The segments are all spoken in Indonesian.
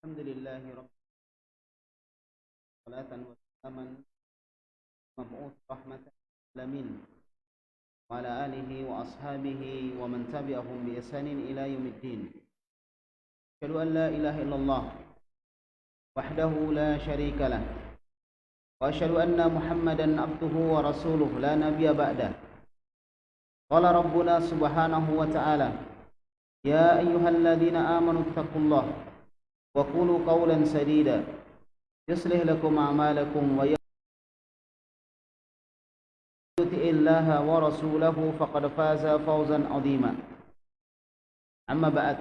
الحمد لله رب صلاة وسلاما مبعوث رحمة للعالمين وعلى آله وأصحابه ومن تبعهم بإحسان إلى يوم الدين. أشهد أن لا إله إلا الله وحده لا شريك له وأشهد أن محمدا عبده ورسوله لا نبي بعده. قال ربنا سبحانه وتعالى: يا أيها الذين آمنوا اتقوا الله وقولوا قولا سديدا يصلح لكم أعمالكم ويغفر الله ورسوله فقد فاز فوزا عظيما. Amma ba'd.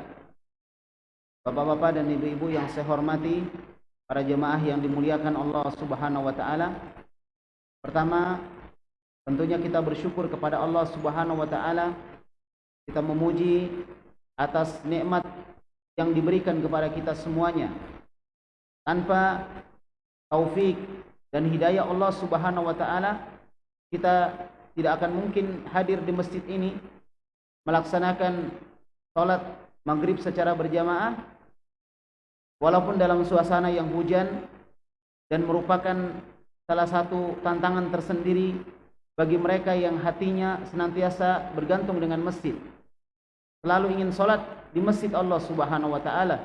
Bapak-bapak dan ibu-ibu yang saya hormati, para jemaah yang dimuliakan Allah Subhanahu wa taala. Pertama, tentunya kita bersyukur kepada Allah Subhanahu wa taala. Kita memuji atas nikmat yang diberikan kepada kita semuanya. Tanpa taufik dan hidayah Allah Subhanahu wa taala, kita tidak akan mungkin hadir di masjid ini melaksanakan salat maghrib secara berjamaah walaupun dalam suasana yang hujan, dan merupakan salah satu tantangan tersendiri bagi mereka yang hatinya senantiasa bergantung dengan masjid, selalu ingin salat di masjid Allah Subhanahu wa taala,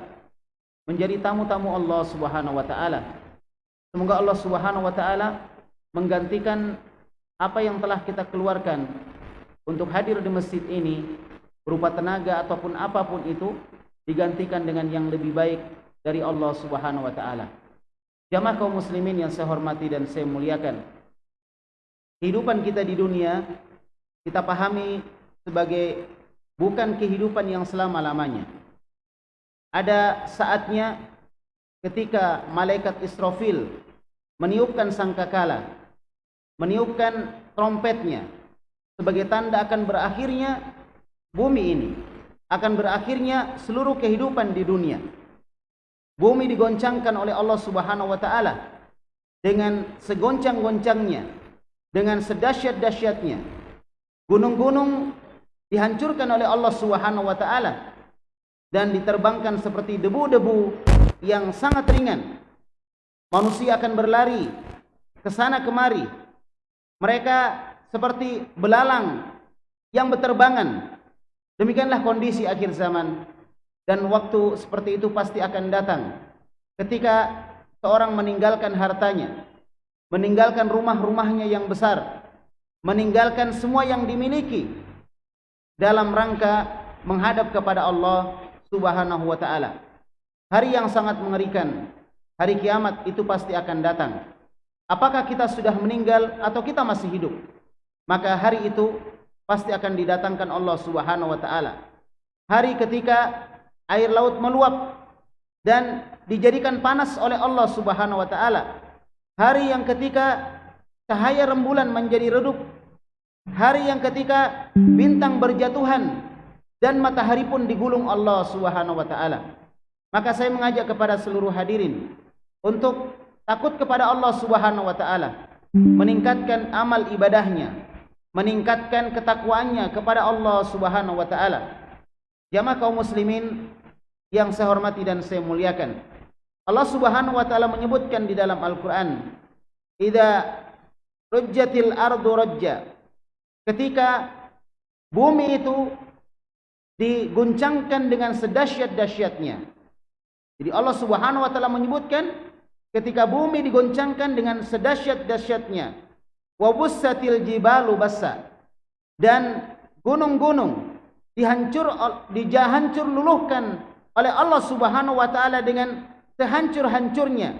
menjadi tamu-tamu Allah Subhanahu wa taala. Semoga Allah Subhanahu wa taala menggantikan apa yang telah kita keluarkan untuk hadir di masjid ini, berupa tenaga ataupun apapun itu, digantikan dengan yang lebih baik dari Allah Subhanahu wa taala. Jamaah kaum muslimin yang saya hormati dan saya muliakan, kehidupan kita di dunia kita pahami sebagai bukan kehidupan yang selama-lamanya. Ada saatnya ketika malaikat Israfil meniupkan sangkakala, meniupkan trompetnya sebagai tanda akan berakhirnya bumi ini, akan berakhirnya seluruh kehidupan di dunia. Bumi digoncangkan oleh Allah Subhanahu wa taala dengan segoncang-goncangnya, dengan sedahsyat-dahsyatnya. Gunung-gunung dihancurkan oleh Allah Subhanahu wa taala dan diterbangkan seperti debu-debu yang sangat ringan. Manusia akan berlari ke sana kemari. Mereka seperti belalang yang berterbangan. Demikianlah kondisi akhir zaman, dan waktu seperti itu pasti akan datang ketika seorang meninggalkan hartanya, meninggalkan rumah-rumahnya yang besar, meninggalkan semua yang dimiliki dalam rangka menghadap kepada Allah Subhanahu wa taala. Hari yang sangat mengerikan, hari kiamat itu pasti akan datang. Apakah kita sudah meninggal atau kita masih hidup? Maka hari itu pasti akan didatangkan Allah Subhanahu wa taala. Hari ketika air laut meluap dan dijadikan panas oleh Allah Subhanahu wa taala. Hari yang ketika cahaya rembulan menjadi redup. Hari yang ketika bintang berjatuhan dan matahari pun digulung Allah Subhanahu wa taala. Maka saya mengajak kepada seluruh hadirin untuk takut kepada Allah Subhanahu wa taala, meningkatkan amal ibadahnya, meningkatkan ketakwaannya kepada Allah Subhanahu wa taala. Jamaah kaum muslimin yang saya hormati dan saya muliakan, Allah Subhanahu wa taala menyebutkan di dalam Al-Qur'an, "Idza rujjatil ardu rajja." Ketika bumi itu diguncangkan dengan sedahsyat-dahsyatnya. Jadi Allah Subhanahu wa taala menyebutkan ketika bumi digoncangkan dengan sedahsyat-dahsyatnya. Wa bussatil jibalu bassa. Dan gunung-gunung dihancur luluhkan oleh Allah Subhanahu wa taala dengan sehancur-hancurnya.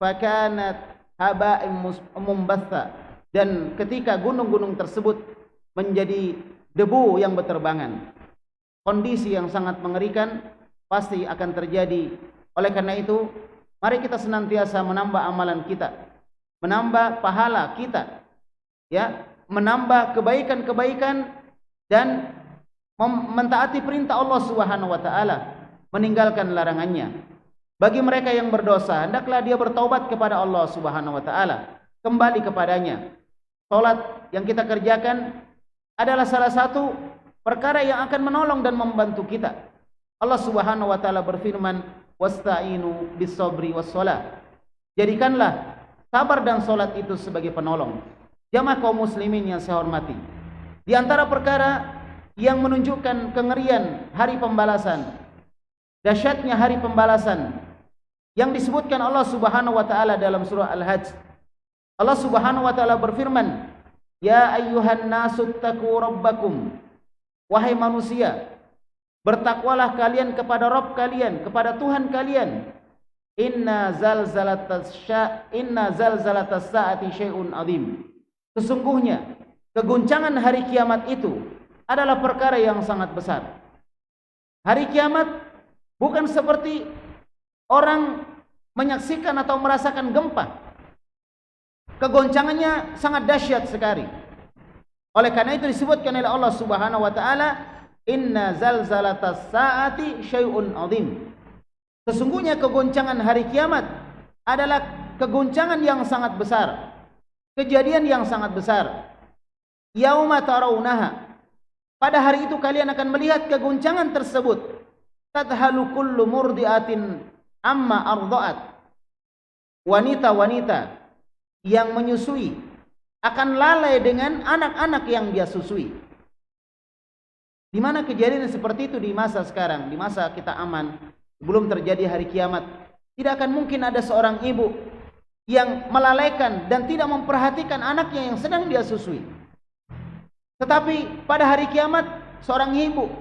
Fakanat haba'im mumbatha. Dan ketika gunung-gunung tersebut menjadi debu yang berterbangan. Kondisi yang sangat mengerikan pasti akan terjadi. Oleh karena itu, mari kita senantiasa menambah amalan kita, menambah pahala kita, ya, menambah kebaikan-kebaikan dan mentaati perintah Allah Subhanahu wa taala, meninggalkan larangannya. Bagi mereka yang berdosa, hendaklah dia bertaubat kepada Allah Subhanahu wa taala, kembali kepadanya. Salat yang kita kerjakan adalah salah satu perkara yang akan menolong dan membantu kita. Allah Subhanahu wa taala berfirman, wasta'inu bis-sabri was-shalah. Jadikanlah sabar dan salat itu sebagai penolong. Jamaah kaum muslimin yang saya hormati, di antara perkara yang menunjukkan kengerian hari pembalasan, dahsyatnya hari pembalasan yang disebutkan Allah Subhanahu wa taala dalam surah Al-Hajj. Allah Subhanahu wa taala berfirman, "Ya ayyuhan nasu taqu rabbakum." Wahai manusia, bertakwalah kalian kepada Rabb kalian, kepada Tuhan kalian. Inna zalzalatas saati syai'un azim. Sesungguhnya keguncangan hari kiamat itu adalah perkara yang sangat besar. Hari kiamat bukan seperti orang menyaksikan atau merasakan gempa. Kegoncangannya sangat dahsyat sekali. Oleh karena itu disebutkan oleh Allah Subhanahu wa taala, inna zalzalatas saati syai'un azim. Sesungguhnya kegoncangan hari kiamat adalah kegoncangan yang sangat besar, kejadian yang sangat besar. Yauma tarawunaha, pada hari itu kalian akan melihat kegoncangan tersebut. Tadhalu kullu murdiatin amma arda'at. Wanita-wanita yang menyusui akan lalai dengan anak-anak yang dia susui. Di mana kejadian seperti itu di masa sekarang, di masa kita aman, belum terjadi hari kiamat, tidak akan mungkin ada seorang ibu yang melalaikan dan tidak memperhatikan anaknya yang sedang dia susui. Tetapi pada hari kiamat, seorang ibu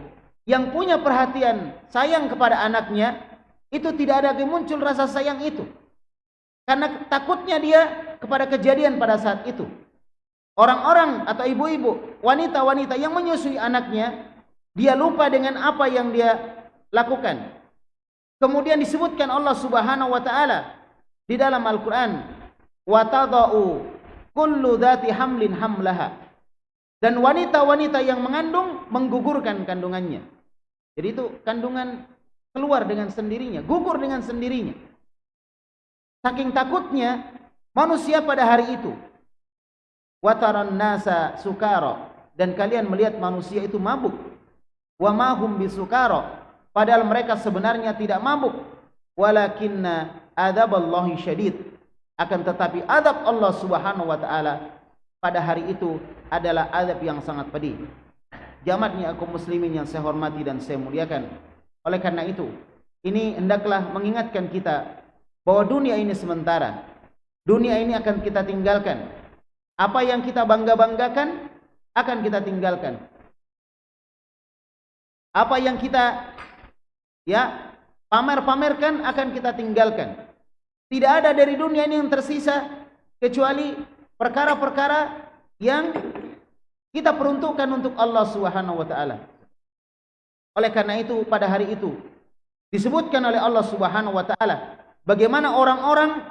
yang punya perhatian, sayang kepada anaknya, itu tidak ada lagi muncul rasa sayang itu. Karena takutnya dia kepada kejadian pada saat itu. Orang-orang atau ibu-ibu, wanita-wanita yang menyusui anaknya, dia lupa dengan apa yang dia lakukan. Kemudian disebutkan Allah Subhanahu wa taala di dalam Al-Qur'an, wa tadau kullu dzati hamlin hamlaha. Dan wanita-wanita yang mengandung menggugurkan kandungannya. Jadi itu kandungan keluar dengan sendirinya, gugur dengan sendirinya. Saking takutnya manusia pada hari itu. Wa taran nasa sukara, dan kalian melihat manusia itu mabuk. Wa ma hum bisukara, padahal mereka sebenarnya tidak mabuk. Walakinna adzaballahi syadid, akan tetapi azab Allah Subhanahu wa taala pada hari itu adalah azab yang sangat pedih. Jamaahnya kaum muslimin yang saya hormati dan saya muliakan. Oleh karena itu, ini hendaklah mengingatkan kita bahwa dunia ini sementara. Dunia ini akan kita tinggalkan. Apa yang kita bangga-banggakan akan kita tinggalkan. Apa yang kita pamer-pamerkan akan kita tinggalkan. Tidak ada dari dunia ini yang tersisa kecuali perkara-perkara yang kita peruntukkan untuk Allah Subhanahu wa taala. Oleh karena itu pada hari itu disebutkan oleh Allah Subhanahu wa taala bagaimana orang-orang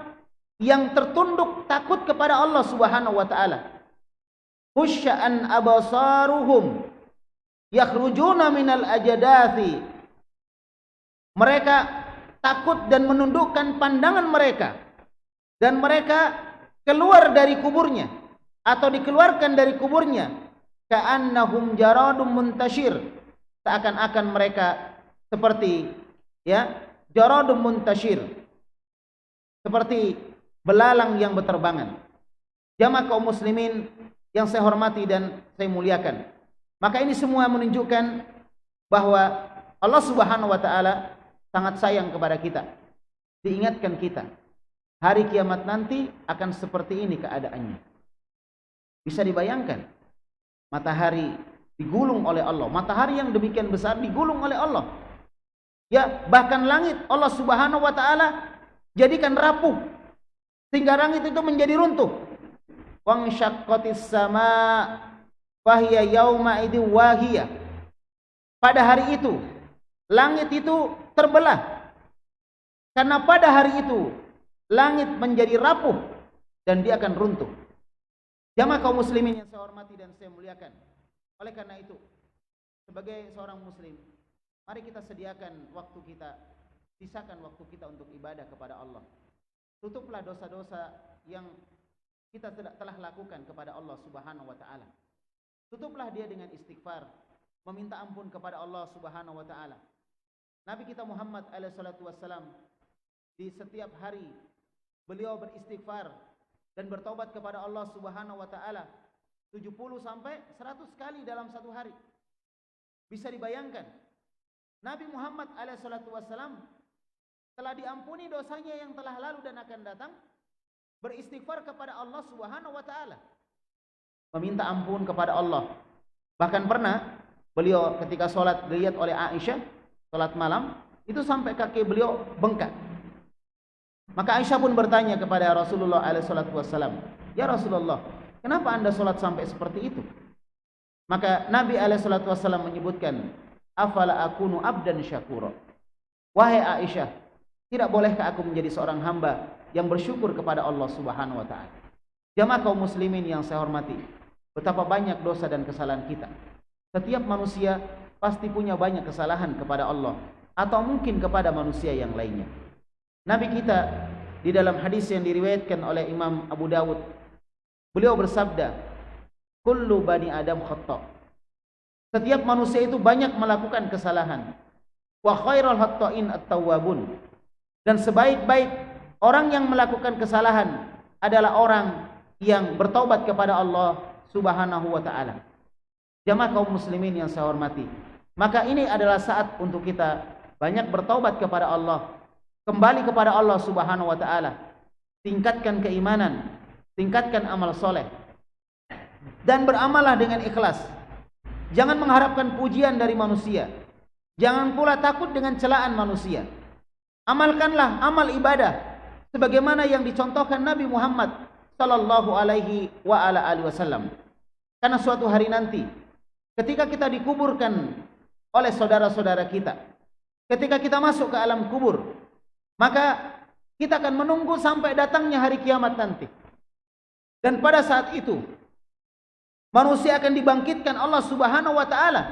yang tertunduk takut kepada Allah Subhanahu wa taala. Khusya'an abasaruhum yakhrujuna minal ajdathi. Mereka takut dan menundukkan pandangan mereka, dan mereka keluar dari kuburnya atau dikeluarkan dari kuburnya, ka'annahum jaradum muntashir, seakan-akan mereka seperti jaradum muntashir, seperti belalang yang berterbangan. Jamaah kaum muslimin yang saya hormati dan saya muliakan, maka ini semua menunjukkan bahwa Allah Subhanahu wa taala sangat sayang kepada kita. Diingatkan kita, hari kiamat nanti akan seperti ini keadaannya. Bisa dibayangkan, matahari digulung oleh Allah, matahari yang demikian besar digulung oleh Allah. Ya, bahkan langit Allah Subhanahu wa taala jadikan rapuh sehingga langit itu menjadi runtuh. Wang syaqqatis sama fahiya yauma idin wahiyah. Pada hari itu langit itu terbelah, karena pada hari itu langit menjadi rapuh dan dia akan runtuh. Jamaah kaum muslimin yang saya hormati dan saya muliakan. Oleh karena itu, sebagai seorang muslim, mari kita sediakan waktu kita, sisakan waktu kita untuk ibadah kepada Allah. Tutuplah dosa-dosa yang kita telah lakukan kepada Allah Subhanahu wa taala. Tutuplah dia dengan istighfar, meminta ampun kepada Allah Subhanahu wa taala. Nabi kita Muhammad SAW di setiap hari beliau beristighfar dan bertobat kepada Allah Subhanahu wa taala 70 sampai 100 kali dalam satu hari. Bisa dibayangkan, Nabi Muhammad SAW telah diampuni dosanya yang telah lalu dan akan datang, beristighfar kepada Allah Subhanahu wa taala, meminta ampun kepada Allah. Bahkan pernah beliau ketika sholat dilihat oleh Aisyah, sholat malam, itu sampai kaki beliau bengkak. Maka Aisyah pun bertanya kepada Rasulullah SAW, "Ya Rasulullah, kenapa anda sholat sampai seperti itu?" Maka Nabi SAW menyebutkan, "Afala akunu abdan syakura." Wahai Aisyah, tidak bolehkah aku menjadi seorang hamba yang bersyukur kepada Allah Subhanahu wa taala? Jamaah kaum muslimin yang saya hormati, betapa banyak dosa dan kesalahan kita. Setiap manusia pasti punya banyak kesalahan kepada Allah atau mungkin kepada manusia yang lainnya. Nabi kita di dalam hadis yang diriwayatkan oleh Imam Abu Dawud, beliau bersabda, "Kullu bani Adam khata'." Setiap manusia itu banyak melakukan kesalahan. Wa khairul khata'in at-tawwabun. Dan sebaik-baik orang yang melakukan kesalahan adalah orang yang bertobat kepada Allah Subhanahu wa taala. Jamaah kaum muslimin yang saya hormati, maka ini adalah saat untuk kita banyak bertobat kepada Allah, kembali kepada Allah Subhanahu wa taala, tingkatkan keimanan, tingkatkan amal soleh, dan beramalah dengan ikhlas. Jangan mengharapkan pujian dari manusia, jangan pula takut dengan celaan manusia. Amalkanlah amal ibadah sebagaimana yang dicontohkan Nabi Muhammad sallallahu alaihi wasallam. Karena suatu hari nanti ketika kita dikuburkan oleh saudara-saudara kita, ketika kita masuk ke alam kubur, maka kita akan menunggu sampai datangnya hari kiamat nanti. Dan pada saat itu manusia akan dibangkitkan Allah Subhanahu wa taala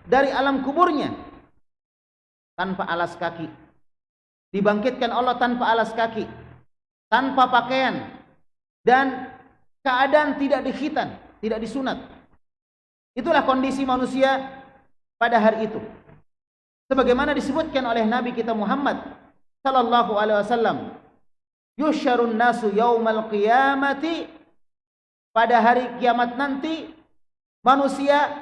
dari alam kuburnya tanpa alas kaki. Dibangkitkan Allah tanpa alas kaki, tanpa pakaian, dan keadaan tidak dikhitan, tidak disunat. Itulah kondisi manusia pada hari itu. Sebagaimana disebutkan oleh Nabi kita Muhammad sallallahu alaihi wasallam, "Yusyarun nasu yaumal qiyamati." Pada hari kiamat nanti manusia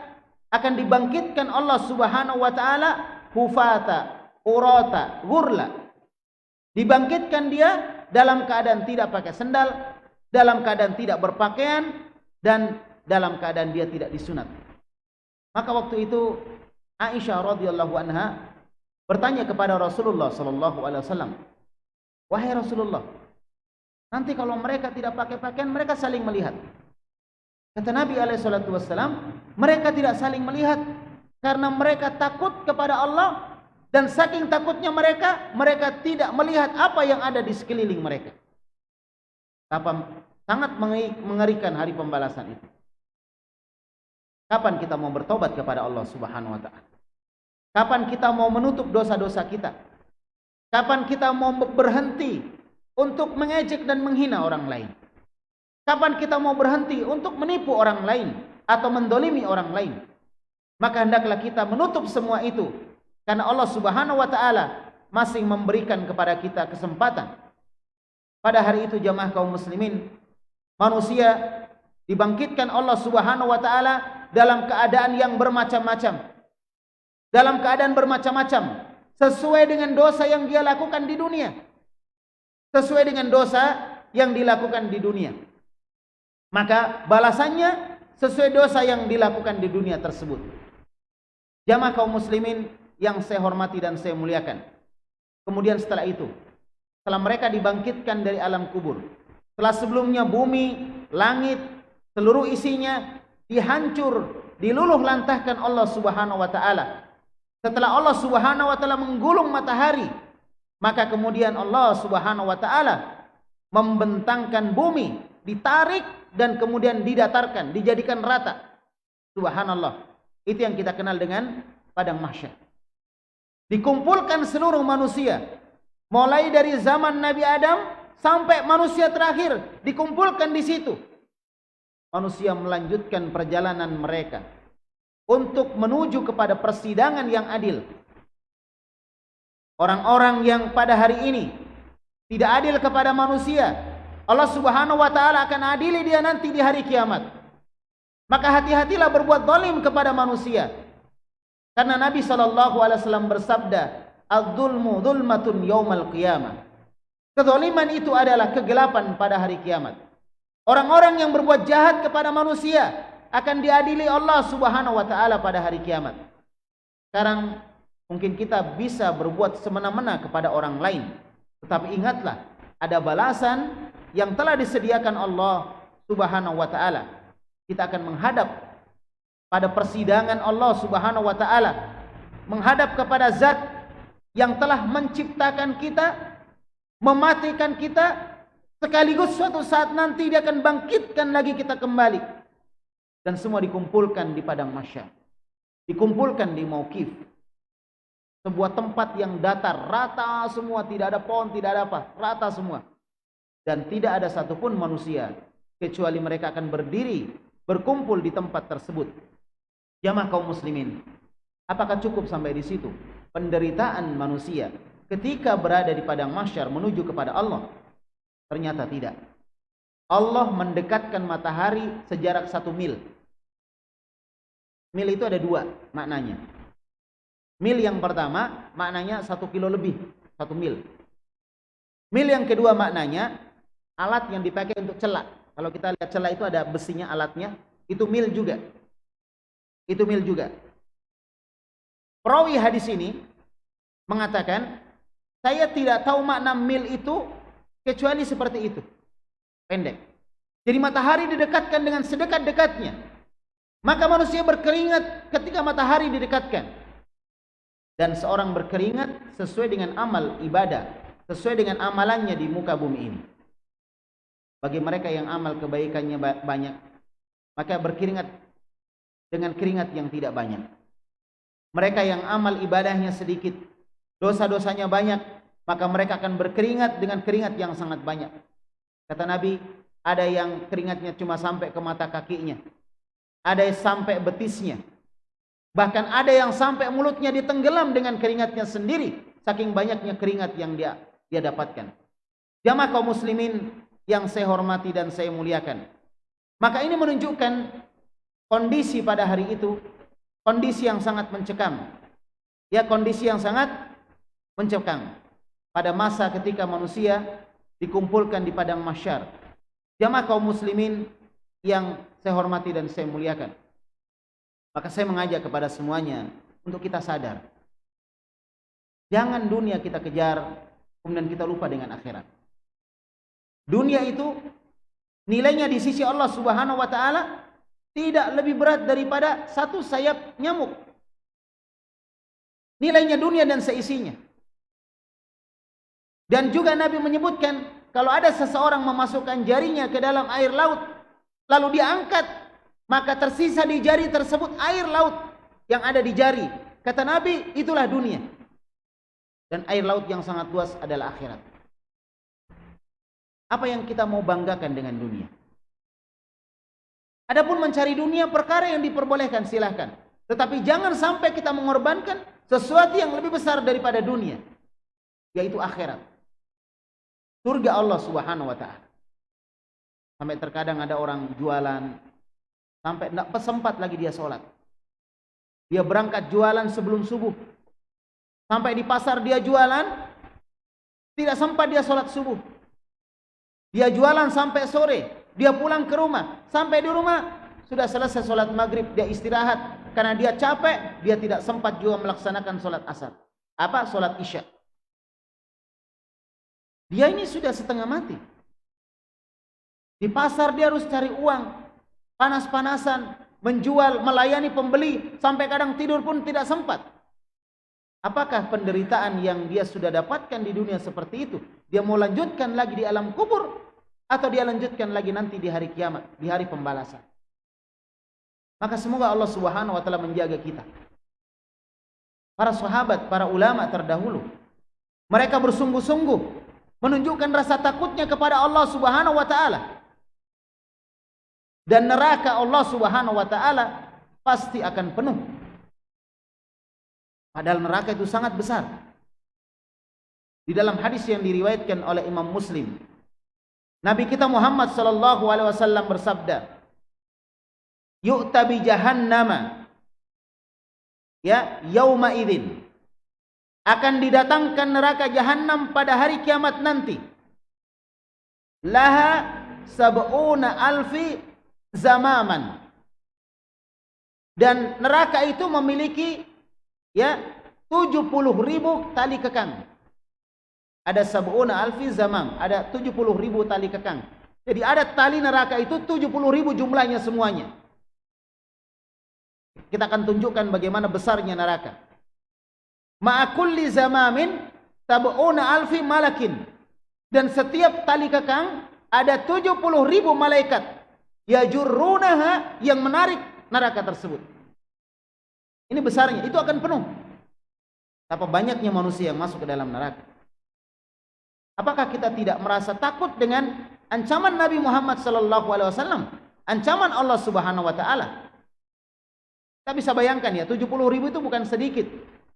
akan dibangkitkan Allah Subhanahu wa taala hufata, urata, ghurla. Dibangkitkan dia dalam keadaan tidak pakai sendal, dalam keadaan tidak berpakaian, dan dalam keadaan dia tidak disunat. Maka waktu itu Aisyah radhiyallahu anha bertanya kepada Rasulullah sallallahu alaihi wasallam, "Wahai Rasulullah, nanti kalau mereka tidak pakai pakaian, mereka saling melihat." Kata Nabi alaihi salatu wasallam, mereka tidak saling melihat karena mereka takut kepada Allah, dan saking takutnya mereka tidak melihat apa yang ada di sekeliling mereka. Sangat mengerikan hari pembalasan itu. Kapan kita mau bertobat kepada Allah Subhanahu wa taala? Kapan kita mau menutup dosa-dosa kita? Kapan kita mau berhenti untuk mengejek dan menghina orang lain? Kapan kita mau berhenti untuk menipu orang lain atau mendolimi orang lain? Maka hendaklah kita menutup semua itu, karena Allah Subhanahu wa taala masih memberikan kepada kita kesempatan. Pada hari itu jamaah kaum muslimin, manusia dibangkitkan Allah Subhanahu wa taala dalam keadaan yang bermacam-macam. Dalam keadaan bermacam-macam sesuai dengan dosa yang dia lakukan di dunia. Sesuai dengan dosa yang dilakukan di dunia. Maka balasannya sesuai dosa yang dilakukan di dunia tersebut. Jamaah kaum muslimin yang saya hormati dan saya muliakan. Kemudian setelah itu, setelah mereka dibangkitkan dari alam kubur, setelah sebelumnya bumi, langit, seluruh isinya dihancur, diluluh lantahkan Allah Subhanahu wa taala. Setelah Allah Subhanahu wa taala menggulung matahari, maka kemudian Allah Subhanahu wa taala membentangkan bumi, ditarik dan kemudian didatarkan, dijadikan rata. Subhanallah. Itu yang kita kenal dengan padang mahsyar. Dikumpulkan seluruh manusia, mulai dari zaman Nabi Adam sampai manusia terakhir, dikumpulkan di situ. Manusia melanjutkan perjalanan mereka untuk menuju kepada persidangan yang adil. orang-orang yang pada hari ini tidak adil kepada manusia, Allah Subhanahu wa taala akan adili dia nanti di hari kiamat. Maka hati-hatilah berbuat zalim kepada manusia. Karena Nabi SAW bersabda, "Adz-dzulmu dzulmatun yaumal qiyamah." Kezaliman itu adalah kegelapan pada hari kiamat. Orang-orang yang berbuat jahat kepada manusia akan diadili Allah Subhanahu wa taala pada hari kiamat. Sekarang mungkin kita bisa berbuat semena-mena kepada orang lain, tetapi ingatlah ada balasan yang telah disediakan Allah Subhanahu wa taala. Kita akan menghadap pada persidangan Allah Subhanahu wa taala, menghadap kepada zat yang telah menciptakan kita, mematikan kita, sekaligus suatu saat nanti dia akan bangkitkan lagi kita kembali. Dan semua dikumpulkan di padang mahsyar, dikumpulkan di mauqif, sebuah tempat yang datar, rata semua, tidak ada pohon, tidak ada apa, rata semua. Dan tidak ada satupun manusia kecuali mereka akan berdiri, berkumpul di tempat tersebut. Jamaah kaum muslimin, apakah cukup sampai di situ penderitaan manusia ketika berada di padang mahsyar menuju kepada Allah? Ternyata tidak. Allah mendekatkan matahari sejarak 1 mil. Mil itu ada 2 maknanya. Mil yang pertama maknanya 1 kilo lebih, 1 mil. Mil yang kedua maknanya alat yang dipakai untuk celak. Kalau kita lihat celak itu ada besinya, alatnya, itu mil juga. Itu mil juga. Perawi hadis ini mengatakan, saya tidak tahu makna mil itu kecuali seperti itu, pendek. Jadi matahari didekatkan dengan sedekat-dekatnya. Maka manusia berkeringat ketika matahari didekatkan. Dan seorang berkeringat sesuai dengan amal ibadah, sesuai dengan amalannya di muka bumi ini. Bagi mereka yang amal kebaikannya banyak, maka berkeringat dengan keringat yang tidak banyak. Mereka yang amal ibadahnya sedikit, dosa-dosanya banyak, maka mereka akan berkeringat dengan keringat yang sangat banyak. Kata Nabi, ada yang keringatnya cuma sampai ke mata kakinya, ada yang sampai betisnya, bahkan ada yang sampai mulutnya ditenggelam dengan keringatnya sendiri, saking banyaknya keringat yang dia dapatkan. Jamaah kaum muslimin yang saya hormati dan saya muliakan, maka ini menunjukkan kondisi pada hari itu, kondisi yang sangat mencekam. Ya, kondisi yang sangat mencekam pada masa ketika manusia dikumpulkan di padang mahsyar. Jamaah kaum muslimin yang saya hormati dan saya muliakan, maka saya mengajak kepada semuanya untuk kita sadar, jangan dunia kita kejar kemudian kita lupa dengan akhirat. Dunia itu nilainya di sisi Allah Subhanahu wa taala tidak lebih berat daripada satu sayap nyamuk. Nilainya dunia dan seisinya. Dan juga Nabi menyebutkan, kalau ada seseorang memasukkan jarinya ke dalam air laut, lalu dia angkat, maka tersisa di jari tersebut air laut yang ada di jari. Kata Nabi, itulah dunia. Dan air laut yang sangat luas adalah akhirat. Apa yang kita mau banggakan dengan dunia? Adapun mencari dunia perkara yang diperbolehkan, silahkan. Tetapi jangan sampai kita mengorbankan sesuatu yang lebih besar daripada dunia, yaitu akhirat. Surga Allah Subhanahu wa taala. Sampai terkadang ada orang jualan sampai tidak sempat lagi dia sholat. Dia berangkat jualan sebelum subuh. Sampai di pasar dia jualan, tidak sempat dia sholat subuh. Dia jualan sampai sore, dia pulang ke rumah, sampai di rumah sudah selesai sholat maghrib, dia istirahat karena dia capek, dia tidak sempat juga melaksanakan sholat asar. Apa? Sholat isya. Dia ini sudah setengah mati. Di pasar dia harus cari uang, panas-panasan, menjual, melayani pembeli, sampai kadang tidur pun tidak sempat. Apakah penderitaan yang dia sudah dapatkan di dunia seperti itu, dia mau lanjutkan lagi di alam kubur, atau dia lanjutkan lagi nanti di hari kiamat, di hari pembalasan? Maka semoga Allah Subhanahu wa taala menjaga kita. Para sahabat, para ulama terdahulu, mereka bersungguh-sungguh menunjukkan rasa takutnya kepada Allah Subhanahu wa taala. Dan neraka Allah Subhanahu wa taala pasti akan penuh. Padahal neraka itu sangat besar. Di dalam hadis yang diriwayatkan oleh Imam Muslim, Nabi kita Muhammad sallallahu alaihi wasallam bersabda, "Yu'ta bi jahannama ya yauma idzin." Akan didatangkan neraka jahanam pada hari kiamat nanti. Laha sab'una alfi zamaman. Dan neraka itu memiliki ya 70.000 tali kekang. Ada sab'una alfi zamam, ada 70.000 tali kekang. Jadi ada tali neraka itu 70.000 jumlahnya semuanya. Kita akan tunjukkan bagaimana besarnya neraka. Ma'akulli zamamin sab'una alfi malakin. Dan setiap tali kekang ada 70.000 malaikat. Yajurrunaha, yang menarik neraka tersebut. Ini besarnya, itu akan penuh. Apa banyaknya manusia yang masuk ke dalam neraka. Apakah kita tidak merasa takut dengan ancaman Nabi Muhammad SAW? Ancaman Allah Subhanahu wa taala. Kita bisa bayangkan ya, 70.000 itu bukan sedikit.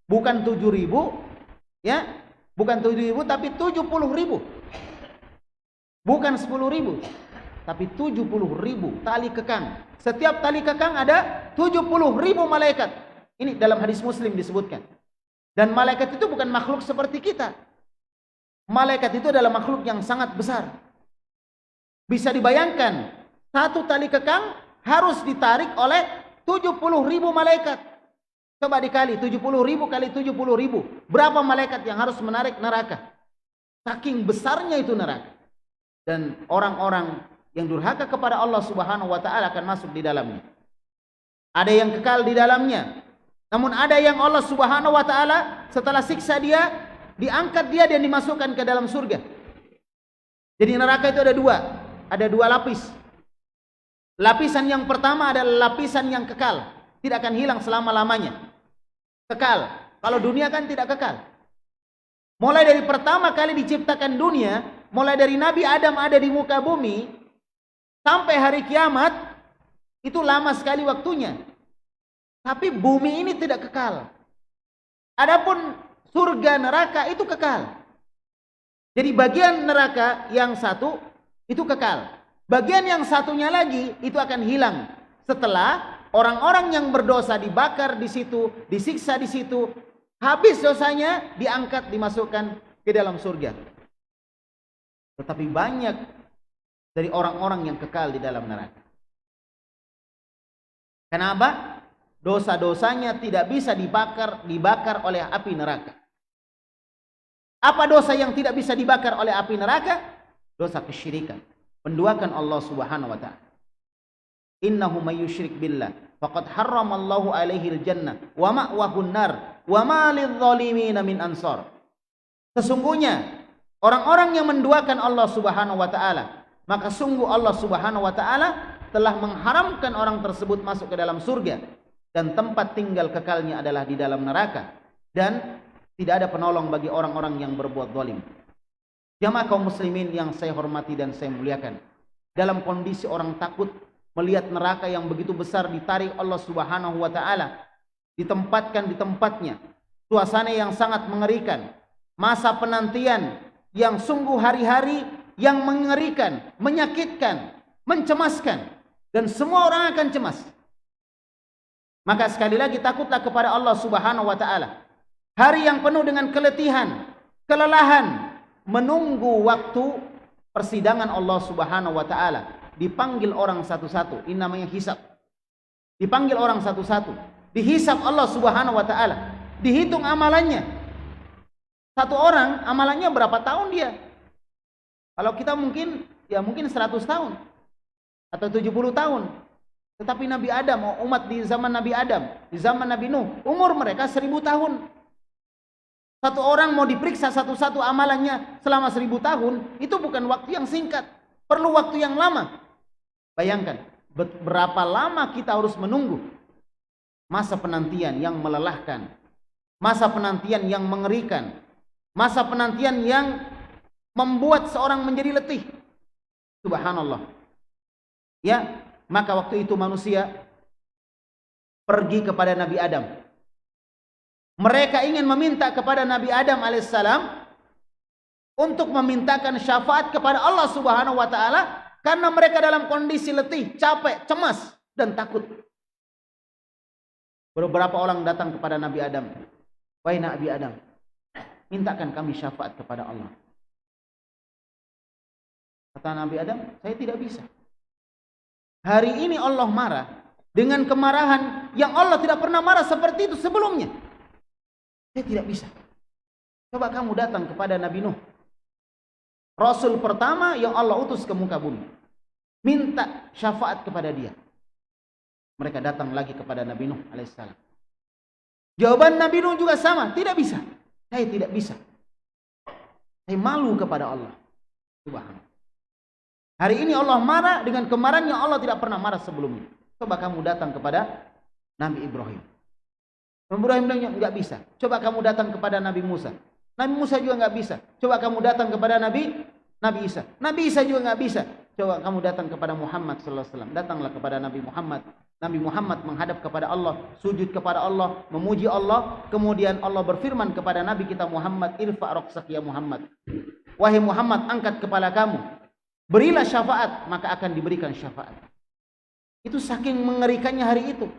Bukan 7.000 ya, bukan 7.000 tapi 70.000. Bukan 10.000, tapi 70.000 tali kekang. Setiap tali kekang ada 70.000 malaikat. Ini dalam hadis Muslim disebutkan. Dan malaikat itu bukan makhluk seperti kita. Malaikat itu adalah makhluk yang sangat besar. Bisa dibayangkan, satu tali kekang harus ditarik oleh 70.000 malaikat. Coba dikali 70.000 kali 70.000. Berapa malaikat yang harus menarik neraka? Saking besarnya itu neraka. Dan orang-orang yang durhaka kepada Allah Subhanahu wa taala akan masuk di dalamnya. Ada yang kekal di dalamnya. Namun ada yang Allah Subhanahu wa taala setelah siksa dia, diangkat dia dan dimasukkan ke dalam surga. Jadi neraka itu ada dua lapis. Lapisan yang pertama adalah lapisan yang kekal, tidak akan hilang selama-lamanya. Kekal. Kalau dunia kan tidak kekal. Mulai dari pertama kali diciptakan dunia, mulai dari Nabi Adam ada di muka bumi sampai hari kiamat, itu lama sekali waktunya. Tapi bumi ini tidak kekal. Adapun surga neraka itu kekal. Jadi bagian neraka yang satu itu kekal. Bagian yang satunya lagi itu akan hilang setelah orang-orang yang berdosa dibakar di situ, disiksa di situ, habis dosanya, diangkat, dimasukkan ke dalam surga. Tetapi banyak dari orang-orang yang kekal di dalam neraka. Kenapa? Dosa-dosanya tidak bisa dibakar oleh api neraka. Apa dosa yang tidak bisa dibakar oleh api neraka? Dosa kesyirikan, menduakan Allah Subhanahu wa taala. Innahu may yusyrik billah faqad harramallahu alaihi al-jannah wa ma'wahu an-nar wa ma lidh-dhalimin min ansar. Sesungguhnya orang-orang yang menduakan Allah Subhanahu wa taala, maka sungguh Allah Subhanahu wa taala telah mengharamkan orang tersebut masuk ke dalam surga, dan tempat tinggal kekalnya adalah di dalam neraka, dan tidak ada penolong bagi orang-orang yang berbuat zalim. Jamaah kaum muslimin yang saya hormati dan saya muliakan, dalam kondisi orang takut melihat neraka yang begitu besar ditarik Allah Subhanahu wa taala, ditempatkan di tempatnya, suasana yang sangat mengerikan, masa penantian yang sungguh hari-hari yang mengerikan, menyakitkan, mencemaskan, dan semua orang akan cemas. Maka sekali lagi takutlah kepada Allah Subhanahu wa taala. Hari yang penuh dengan keletihan, kelelahan, menunggu waktu persidangan Allah Subhanahu wa taala. Dipanggil orang satu-satu, ini namanya hisab. Dipanggil orang satu-satu, dihisab Allah Subhanahu wa taala, dihitung amalannya. Satu orang amalannya berapa tahun dia? Kalau kita mungkin 100 tahun atau 70 tahun. Tetapi Nabi Adam, umat di zaman Nabi Adam, di zaman Nabi Nuh, umur mereka 1000 tahun. Satu orang mau diperiksa satu-satu amalannya selama 1000 tahun, itu bukan waktu yang singkat, perlu waktu yang lama. Bayangkan, berapa lama kita harus menunggu masa penantian yang melelahkan, masa penantian yang mengerikan, masa penantian yang membuat seorang menjadi letih. Subhanallah. Ya, maka waktu itu manusia pergi kepada Nabi Adam. Mereka ingin meminta kepada Nabi Adam alaihissalam untuk memintakan syafaat kepada Allah Subhanahu wa taala karena mereka dalam kondisi letih, capek, cemas dan takut. Beberapa orang datang kepada Nabi Adam. Wahai Nabi Adam, mintakan kami syafaat kepada Allah. Kata Nabi Adam, saya tidak bisa. Hari ini Allah marah dengan kemarahan yang Allah tidak pernah marah seperti itu sebelumnya. Saya tidak bisa. Coba kamu datang kepada Nabi Nuh, Rasul pertama yang Allah utus ke muka bumi. Minta syafaat kepada dia. Mereka datang lagi kepada Nabi Nuh alaihissalam. Jawaban Nabi Nuh juga sama, tidak bisa. Saya tidak bisa. Saya malu kepada Allah. Subhanallah. Hari ini Allah marah dengan kemarahan yang Allah tidak pernah marah sebelumnya. Coba kamu datang kepada Nabi Ibrahim. Nabi Ibrahim bilang enggak bisa. Coba kamu datang kepada Nabi Musa. Nabi Musa juga enggak bisa. Coba kamu datang kepada Nabi Isa. Nabi Isa juga enggak bisa. Coba kamu datang kepada Muhammad sallallahu alaihi wasallam. Datanglah kepada Nabi Muhammad. Nabi Muhammad menghadap kepada Allah, sujud kepada Allah, memuji Allah. Kemudian Allah berfirman kepada Nabi kita Muhammad, "Irfa' raqsak ya Muhammad." Wahai Muhammad, angkat kepala kamu. Berilah syafaat, maka akan diberikan syafaat. Itu saking mengerikannya hari itu.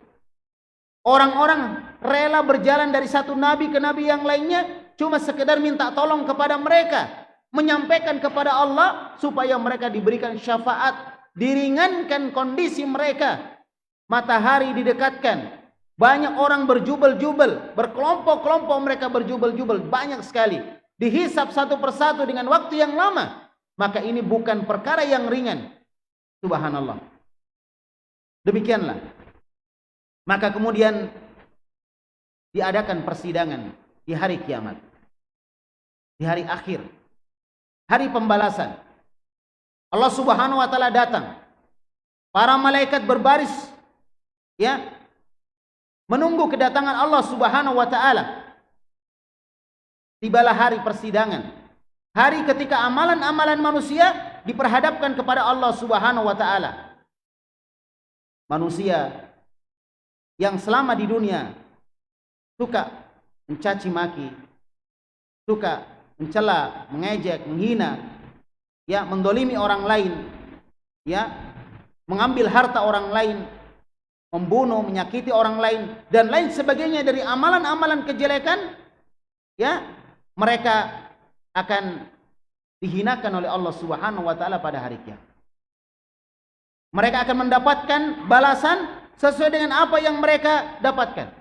Orang-orang rela berjalan dari satu nabi ke nabi yang lainnya cuma sekedar minta tolong kepada mereka, menyampaikan kepada Allah supaya mereka diberikan syafaat, diringankan kondisi mereka. Matahari didekatkan, banyak orang berjubel-jubel, berkelompok-kelompok mereka berjubel-jubel, banyak sekali. Dihisap satu persatu dengan waktu yang lama. Maka ini bukan perkara yang ringan. Subhanallah. Demikianlah. Maka kemudian diadakan persidangan di hari kiamat. Di hari akhir. Hari pembalasan. Allah Subhanahu wa taala datang. Para malaikat berbaris, ya, menunggu kedatangan Allah Subhanahu wa taala. Tibalah hari persidangan. Hari ketika amalan-amalan manusia diperhadapkan kepada Allah Subhanahu wa taala. Manusia yang selama di dunia suka mencaci maki, suka mencela, mengejek, menghina, ya, mendolimi orang lain, ya, mengambil harta orang lain, membunuh, menyakiti orang lain dan lain sebagainya dari amalan-amalan kejelekan, ya, mereka akan dihinakan oleh Allah Subhanahu wa taala pada hari kiamat. Mereka akan mendapatkan balasan sesuai dengan apa yang mereka dapatkan.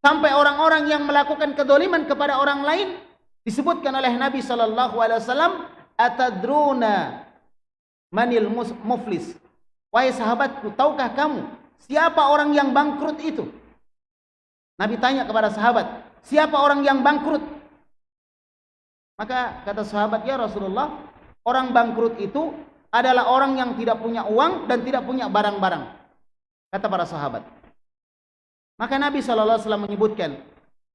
Sampai orang-orang yang melakukan kedoliman kepada orang lain disebutkan oleh Nabi sallallahu alaihi wasallam, "Atadruna manil muflis?" Wahai sahabatku, tahukah kamu siapa orang yang bangkrut itu? Nabi tanya kepada sahabat, siapa orang yang bangkrut? Maka kata sahabat, ya Rasulullah, orang bangkrut itu adalah orang yang tidak punya uang dan tidak punya barang-barang. Kata para sahabat. Maka Nabi SAW menyebutkan,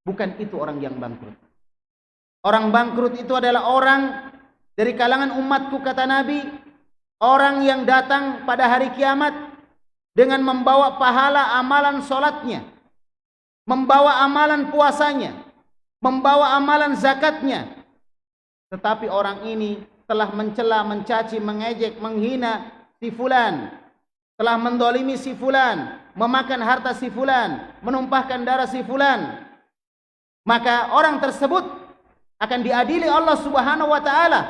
bukan itu orang yang bangkrut. Orang bangkrut itu adalah orang dari kalangan umatku, kata Nabi, orang yang datang pada hari kiamat dengan membawa pahala amalan sholatnya, membawa amalan puasanya, membawa amalan zakatnya. Tetapi orang ini telah mencela, mencaci, mengejek, menghina si fulan, telah mendolimi si fulan, memakan harta si fulan, menumpahkan darah si fulan. Maka orang tersebut akan diadili Allah Subhanahu wa taala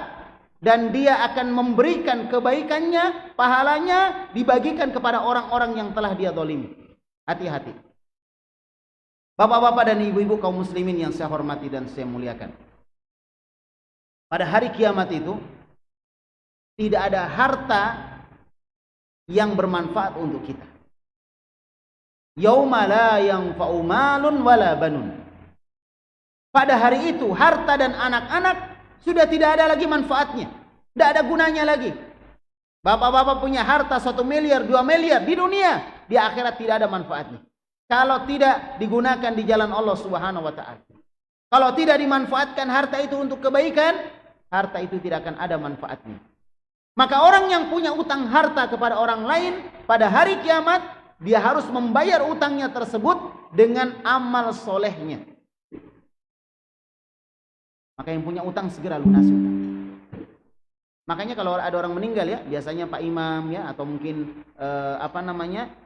dan dia akan memberikan kebaikannya, pahalanya dibagikan kepada orang-orang yang telah dia dolimi. Hati-hati. Bapak-bapak dan ibu-ibu kaum muslimin yang saya hormati dan saya muliakan. Pada hari kiamat itu tidak ada harta yang bermanfaat untuk kita. Yauma la yanfa'u malun wala banun. Pada hari itu harta dan anak-anak sudah tidak ada lagi manfaatnya. Tidak ada gunanya lagi. Bapak-bapak punya harta 1 miliar, 2 miliar di dunia, di akhirat tidak ada manfaatnya. Kalau tidak digunakan di jalan Allah Subhanahu wa taala. Kalau tidak dimanfaatkan harta itu untuk kebaikan, harta itu tidak akan ada manfaatnya. Maka orang yang punya utang harta kepada orang lain pada hari kiamat, dia harus membayar utangnya tersebut dengan amal solehnya. Maka yang punya utang segera lunasi utang. Makanya kalau ada orang meninggal ya, biasanya Pak Imam ya, atau mungkin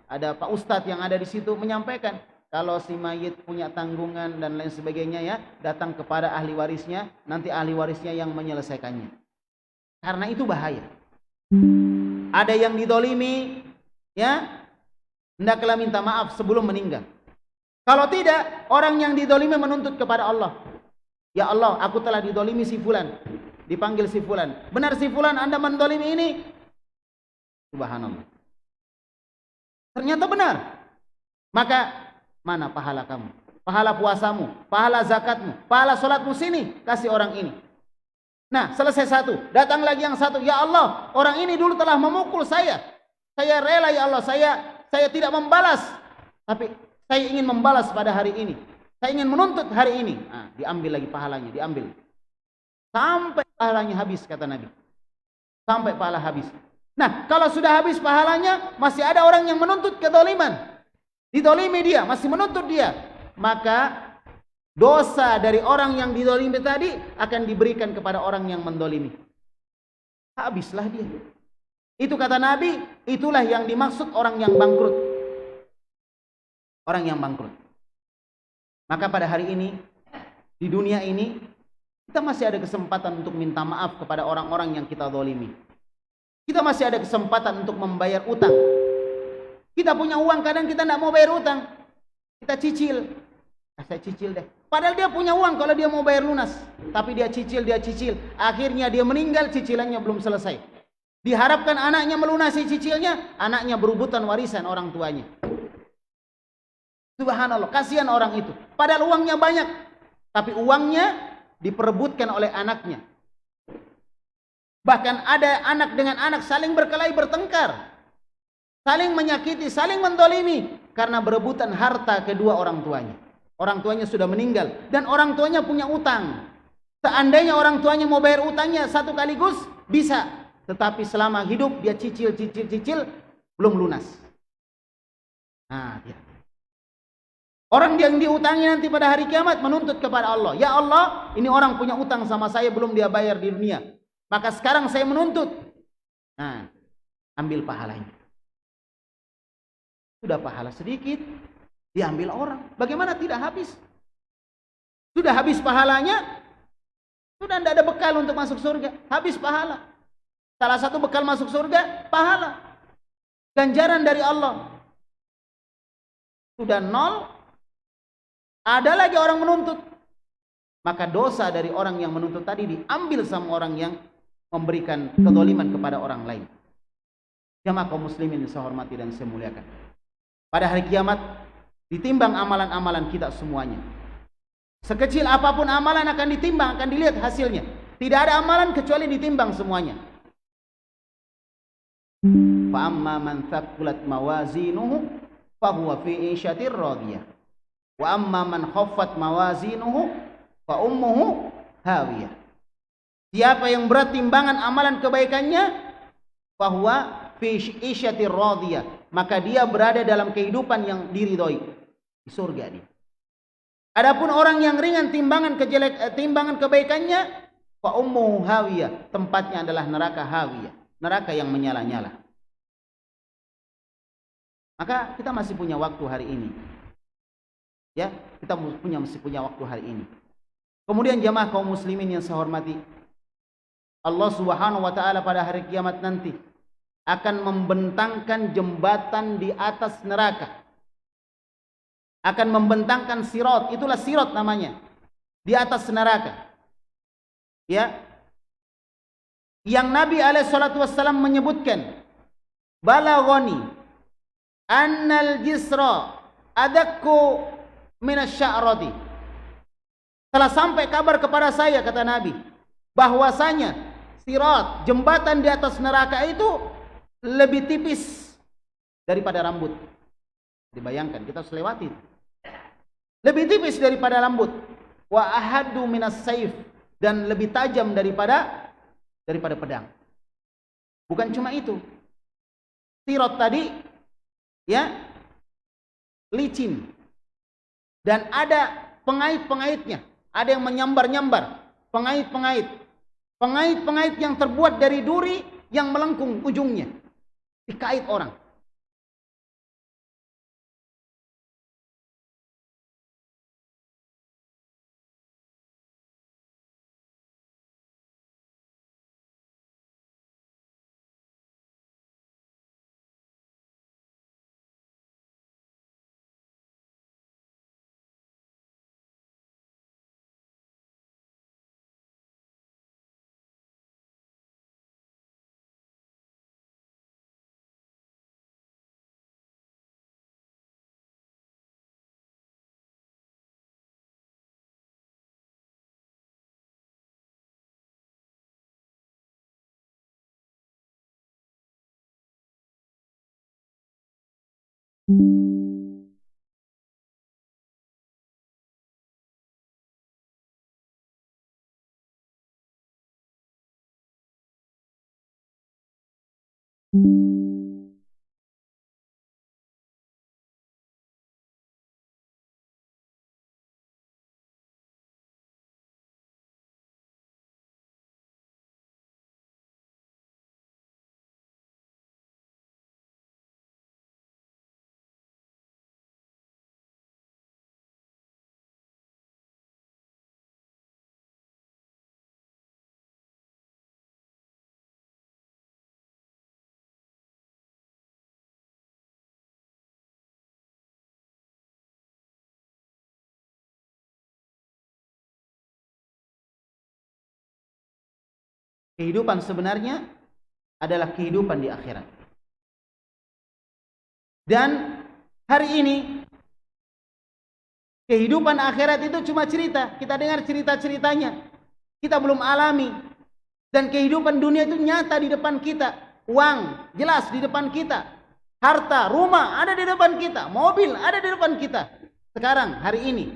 ada Pak Ustadz yang ada di situ menyampaikan, kalau si mayit punya tanggungan dan lain sebagainya ya, datang kepada ahli warisnya, nanti ahli warisnya yang menyelesaikannya. Karena itu bahaya. Ada yang didolimi ya, hendaklah minta maaf sebelum meninggal. Kalau tidak, orang yang didolimi menuntut kepada Allah. Ya Allah, aku telah didolimi si fulan. Dipanggil si fulan. Benar si fulan, Anda mendolimi ini? Subhanallah. Ternyata benar. Maka mana pahala kamu? Pahala puasamu, pahala zakatmu, pahala salatmu, sini kasih orang ini. Nah, selesai satu, datang lagi yang satu. Ya Allah, orang ini dulu telah memukul saya. Saya rela ya Allah, saya tidak membalas. Tapi saya ingin membalas pada hari ini. Saya ingin menuntut hari ini. Nah, diambil lagi pahalanya, diambil. Sampai pahalanya habis, kata Nabi. Sampai pahala habis. Nah, kalau sudah habis pahalanya, masih ada orang yang menuntut kedoliman. Didolimi dia, masih menuntut dia. Maka dosa dari orang yang didolimi tadi akan diberikan kepada orang yang mendolimi. Habislah dia. Itu kata Nabi, itulah yang dimaksud orang yang bangkrut. Orang yang bangkrut. Maka pada hari ini, di dunia ini, kita masih ada kesempatan untuk minta maaf kepada orang-orang yang kita zalimi. Kita masih ada kesempatan untuk membayar utang. Kita punya uang, kadang kita tidak mau bayar utang. Kita cicil. Saya cicil deh. Padahal dia punya uang kalau dia mau bayar lunas. Tapi dia cicil. Akhirnya dia meninggal, cicilannya belum selesai. Diharapkan anaknya melunasi cicilnya, anaknya berebutan warisan orang tuanya. Subhanallah, kasihan orang itu. Padahal uangnya banyak. Tapi uangnya diperebutkan oleh anaknya. Bahkan ada anak dengan anak saling berkelahi, bertengkar, saling menyakiti, saling mendolimi karena berebutan harta kedua orang tuanya. Orang tuanya sudah meninggal dan orang tuanya punya utang. Seandainya orang tuanya mau bayar utangnya satu kaligus bisa, tetapi selama hidup dia cicil belum lunas. Nah, ya. Orang yang diutangi nanti pada hari kiamat menuntut kepada Allah. Ya Allah, ini orang punya utang sama saya belum dia bayar di dunia. Maka sekarang saya menuntut. Nah, ambil pahalanya. Sudah pahala sedikit, diambil orang. Bagaimana tidak habis? Sudah habis pahalanya, sudah tidak ada bekal untuk masuk surga. Habis pahala. Salah satu bekal masuk surga, pahala. Ganjaran dari Allah. Sudah nol. Ada lagi orang menuntut. Maka dosa dari orang yang menuntut tadi diambil sama orang yang memberikan kezaliman kepada orang lain. Jamaah kaum muslimin yang saya hormati dan saya muliakan. Pada hari kiamat ditimbang amalan-amalan kita semuanya. Sekecil apapun amalan akan ditimbang, akan dilihat hasilnya. Tidak ada amalan kecuali ditimbang semuanya. Fa amma man thaqulat mawazinuhu fa huwa fi 'ishatir radiyah. Wa amma man khaffat mawazinuhu fa ummuhu hawiyah. Siapa yang berat timbangan amalan kebaikannya, bahwa fi 'ishatir radiyah, maka dia berada dalam kehidupan yang diridhoi, di surga dia. Adapun orang yang ringan timbangan kebaikannya, fa ummuhu hawiyah, tempatnya adalah neraka hawiyah, neraka yang menyala-nyala. Maka kita masih punya waktu hari ini. Ya, kita masih punya waktu hari ini. Kemudian jamaah kaum muslimin yang saya hormati, Allah Subhanahu wa taala pada hari kiamat nanti akan membentangkan jembatan di atas neraka. Akan membentangkan sirat, itulah sirat namanya, di atas neraka. Ya. Yang Nabi alaihi salatu wasallam menyebutkan, balaghani annal jisra adakku minasya'rati. Telah sampai kabar kepada saya, kata Nabi, bahwasanya sirat, jembatan di atas neraka itu lebih tipis daripada rambut. Dibayangkan, kita harus lewati. Lebih tipis daripada rambut. Wa ahaddu minas saif, dan lebih tajam daripada pedang. Bukan cuma itu. Sirat tadi ya licin. Dan ada pengait-pengaitnya, ada yang menyambar-nyambar. pengait-pengait. Pengait-pengait yang terbuat dari duri yang melengkung ujungnya. Dikait orang. Kehidupan sebenarnya adalah kehidupan di akhirat. Dan hari ini kehidupan akhirat itu cuma cerita. Kita dengar cerita-ceritanya. Kita belum alami. Dan kehidupan dunia itu nyata di depan kita. Uang jelas di depan kita. Harta, rumah ada di depan kita. Mobil ada di depan kita. Sekarang, hari ini.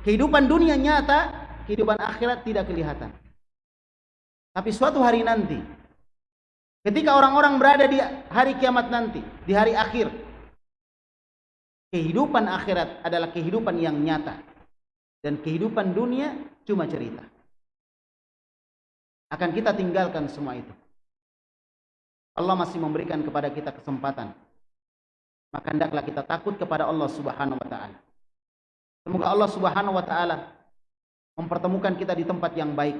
Kehidupan dunia nyata. Kehidupan akhirat tidak kelihatan. Tapi suatu hari nanti, ketika orang-orang berada di hari kiamat nanti, di hari akhir, kehidupan akhirat adalah kehidupan yang nyata. Dan kehidupan dunia cuma cerita. Akan kita tinggalkan semua itu. Allah masih memberikan kepada kita kesempatan. Maka hendaklah kita takut kepada Allah Subhanahu wa taala. Semoga Allah Subhanahu wa taala mempertemukan kita di tempat yang baik.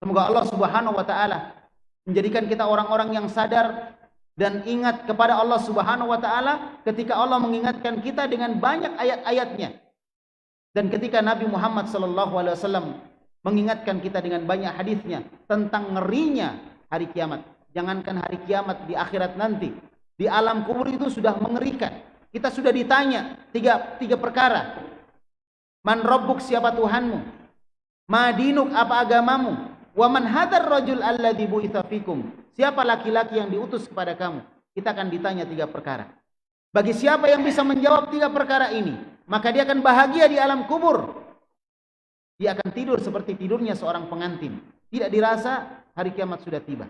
Semoga Allah Subhanahu wa taala menjadikan kita orang-orang yang sadar dan ingat kepada Allah Subhanahu wa taala ketika Allah mengingatkan kita dengan banyak ayat-ayatnya. Dan ketika Nabi Muhammad sallallahu alaihi wasallam mengingatkan kita dengan banyak hadisnya tentang ngerinya hari kiamat. Jangankan hari kiamat, di akhirat nanti, di alam kubur itu sudah mengerikan. Kita sudah ditanya tiga perkara. Man rabbuk, siapa Tuhanmu? Ma dinuk, apa agamamu? Wa man hadar rajul alladzi bu'itsa fikum, siapa laki-laki yang diutus kepada kamu? Kita akan ditanya 3 perkara. Bagi siapa yang bisa menjawab 3 perkara ini, maka dia akan bahagia di alam kubur. Dia akan tidur seperti tidurnya seorang pengantin. Tidak dirasa hari kiamat sudah tiba.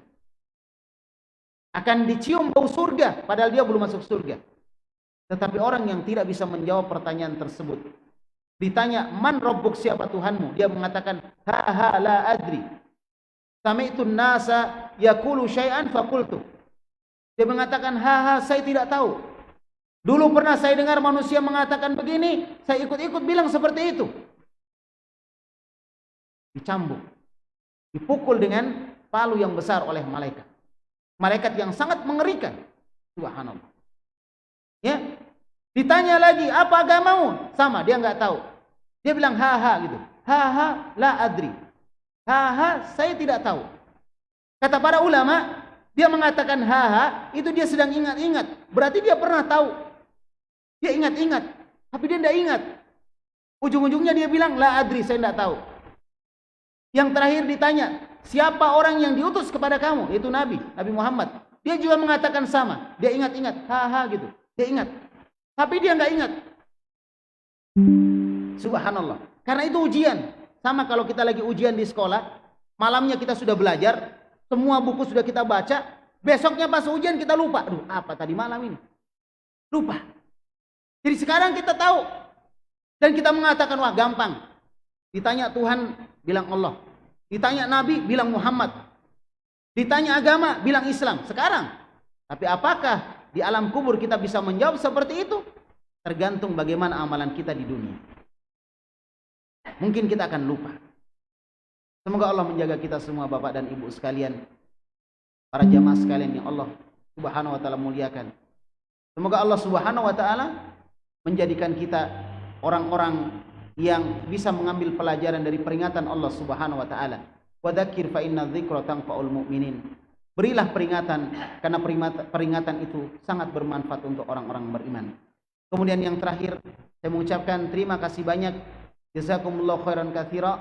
Akan dicium bau surga padahal dia belum masuk surga. Tetapi orang yang tidak bisa menjawab pertanyaan tersebut, ditanya man rabbuk, siapa Tuhanmu? Dia mengatakan ha la adri. Sami'tun nasa yaqulu syai'an faqultu. Dia mengatakan saya tidak tahu. Dulu pernah saya dengar manusia mengatakan begini, saya ikut-ikut bilang seperti itu. Dicambuk, dipukul dengan palu yang besar oleh malaikat. Malaikat yang sangat mengerikan. Subhanallah. Ya. Ditanya lagi, apa agamamu? Sama, dia enggak tahu. Dia bilang gitu. La adri. Saya tidak tahu. Kata para ulama, dia mengatakan itu dia sedang ingat-ingat. Berarti dia pernah tahu. Dia ingat-ingat, tapi dia tidak ingat. Ujung-ujungnya dia bilang la adri, saya tidak tahu. Yang terakhir ditanya, siapa orang yang diutus kepada kamu? Itu Nabi Muhammad. Dia juga mengatakan sama. Dia ingat-ingat, gitu. Dia ingat. Tapi dia enggak ingat. Subhanallah. Karena itu ujian. Sama kalau kita lagi ujian di sekolah, malamnya kita sudah belajar, semua buku sudah kita baca, besoknya pas ujian kita lupa. Aduh, apa tadi malam ini? Lupa. Jadi sekarang kita tahu. Dan kita mengatakan, wah gampang. Ditanya Tuhan bilang Allah. Ditanya Nabi, bilang Muhammad. Ditanya agama, bilang Islam. Sekarang. Tapi apakah di alam kubur kita bisa menjawab seperti itu? Tergantung bagaimana amalan kita di dunia. Mungkin kita akan lupa. Semoga Allah menjaga kita semua, Bapak dan Ibu sekalian, para jamaah sekalian yang Allah Subhanahu wa taala muliakan. Semoga Allah Subhanahu wa taala menjadikan kita orang-orang yang bisa mengambil pelajaran dari peringatan Allah Subhanahu wa taala. Wa dzakir fa inna dzikra tanfa'ul mu'minin. Berilah peringatan karena peringatan itu sangat bermanfaat untuk orang-orang beriman. Kemudian yang terakhir, saya mengucapkan terima kasih banyak, jazakumullahu khairan katsira.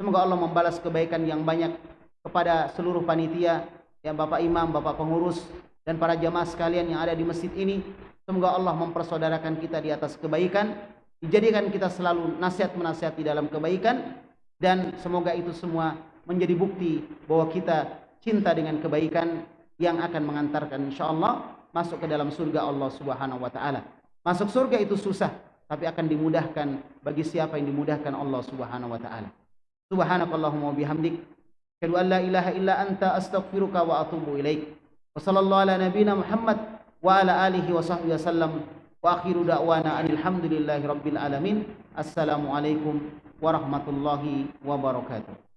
Semoga Allah membalas kebaikan yang banyak kepada seluruh panitia, ya Bapak Imam, Bapak pengurus, dan para jamaah sekalian yang ada di masjid ini. Semoga Allah mempersaudarakan kita di atas kebaikan, dijadikan kita selalu nasihat-menasihat di dalam kebaikan, dan semoga itu semua menjadi bukti bahwa kita cinta dengan kebaikan yang akan mengantarkan insyaallah masuk ke dalam surga Allah Subhanahu wa taala. Masuk surga itu susah, tapi akan dimudahkan bagi siapa yang dimudahkan Allah Subhanahu wa taala. Subhanakallahumma wa bihamdik, asyhadu an la ilaha illa anta, astaghfiruka wa atubu ilaik. Wa sallallahu ala nabiyyina Muhammad wa ala alihi wa sahbihi wasallam. Wa akhiru da'wana anil hamdulillahi rabbil alamin. Assalamualaikum warahmatullahi wabarakatuh.